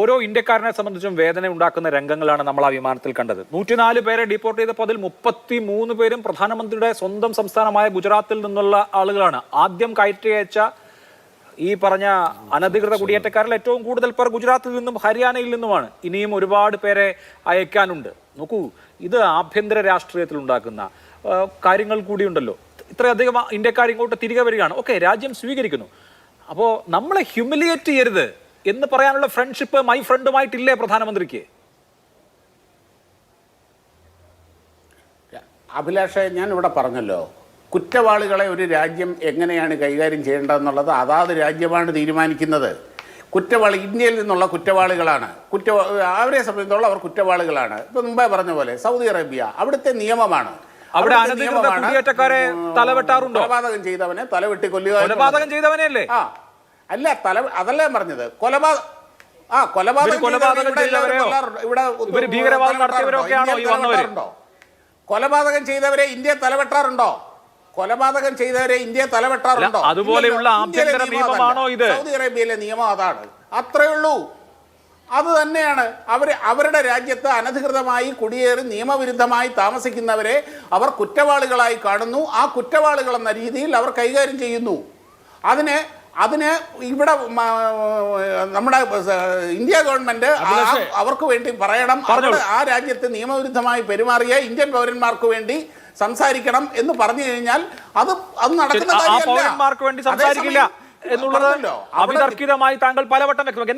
ഓരോ ഇന്ത്യക്കാരനെ സംബന്ധിച്ചും വേദന ഉണ്ടാക്കുന്ന രംഗങ്ങളാണ് നമ്മൾ ആ വിമാനത്തിൽ കണ്ടത്. 104 പേരെ ഡിപ്പോർട്ട് ചെയ്തപ്പോൾ അതിൽ 33 പേരും പ്രധാനമന്ത്രിയുടെ സ്വന്തം സംസ്ഥാനമായ ഗുജറാത്തിൽ നിന്നുള്ള ആളുകളാണ്. ആദ്യം കയറ്റി അയച്ച ഈ പറഞ്ഞ അനധികൃത കുടിയേറ്റക്കാരിൽ ഏറ്റവും കൂടുതൽ പേർ ഗുജറാത്തിൽ നിന്നും ഹരിയാനയിൽ നിന്നുമാണ്. ഇനിയും ഒരുപാട് പേരെ അയക്കാനുണ്ട്. നോക്കൂ, ഇത് ആഭ്യന്തര രാഷ്ട്രീയത്തിൽ ഉണ്ടാക്കുന്ന കാര്യങ്ങൾ കൂടിയുണ്ടല്ലോ. ഇത്രയധികം ഇന്ത്യക്കാർ ഇങ്ങോട്ട് തിരികെ വരികയാണ്. ഓക്കെ, രാജ്യം സ്വീകരിക്കുന്നു. അപ്പോൾ നമ്മളെ ഹ്യൂമിലിയേറ്റ് ചെയ്യരുത് എന്ന് പറയാനുള്ള ഫ്രണ്ട്ഷിപ്പ് മൈ ഫ്രണ്ടുമായിട്ടില്ലേ പ്രധാനമന്ത്രിക്ക്? അഭിലാഷ്, ഞാൻ ഇവിടെ പറഞ്ഞല്ലോ, കുറ്റവാളികളെ ഒരു രാജ്യം എങ്ങനെയാണ് കൈകാര്യം ചെയ്യേണ്ടതെന്നുള്ളത് അതാത് രാജ്യമാണ് തീരുമാനിക്കുന്നത്. കുറ്റവാളി ഇന്ത്യയിൽ നിന്നുള്ള കുറ്റവാളികളാണ്, അവരെ സംബന്ധിച്ചോളം അവർ കുറ്റവാളികളാണ്. ഇപ്പൊ മുമ്പേ പറഞ്ഞ പോലെ സൗദി അറേബ്യ അവിടുത്തെ നിയമമാണ്. അവിടെ കുടിയേറ്റക്കാരെ തലവെട്ടാറുണ്ടോ? കൊലപാതകം ചെയ്തവനെ തലവെട്ടി കൊല്ലുക. കൊലപാതകം ചെയ്തവനല്ലേ? അല്ല, അതല്ല പറഞ്ഞത്. കൊലപാതകം കൊലപാതകം ചെയ്തവരെ ഇന്ത്യ തലവെട്ടാറുണ്ടോ? കൊലപാതകം ചെയ്തവരെ ഇന്ത്യ തലവെട്ടാറുണ്ടോ? അതുപോലെയുള്ള ആഭ്യന്തര നിയമമാണോ ഇത്? സൗദി അറേബ്യയിലെ നിയമം അതാണ്. അത്രേ ഉള്ളൂ. അത് തന്നെയാണ് അവരുടെ രാജ്യത്ത് അനധികൃതമായി കുടിയേറി നിയമവിരുദ്ധമായി താമസിക്കുന്നവരെ അവർ കുറ്റവാളികളായി കാണുന്നു. ആ കുറ്റവാളികൾ എന്ന രീതിയിൽ അവർ കൈകാര്യം ചെയ്യുന്നു. അതിന് ഇവിടെ നമ്മുടെ ഇന്ത്യ ഗവൺമെന്റ് അവർക്ക് വേണ്ടി പറയണം, ആ രാജ്യത്ത് നിയമവിരുദ്ധമായി പെരുമാറിയ ഇന്ത്യൻ പൗരന്മാർക്ക് വേണ്ടി സംസാരിക്കണം എന്ന് പറഞ്ഞു കഴിഞ്ഞാൽ അത് നടക്കുന്ന കാര്യമല്ല. പൗരന്മാർക്ക് വേണ്ടി സംസാരിക്കില്ല എന്നുള്ളത് അവിതർക്കിതമായി താങ്കൾ പലവട്ടം വ്യക്തമാക്കി.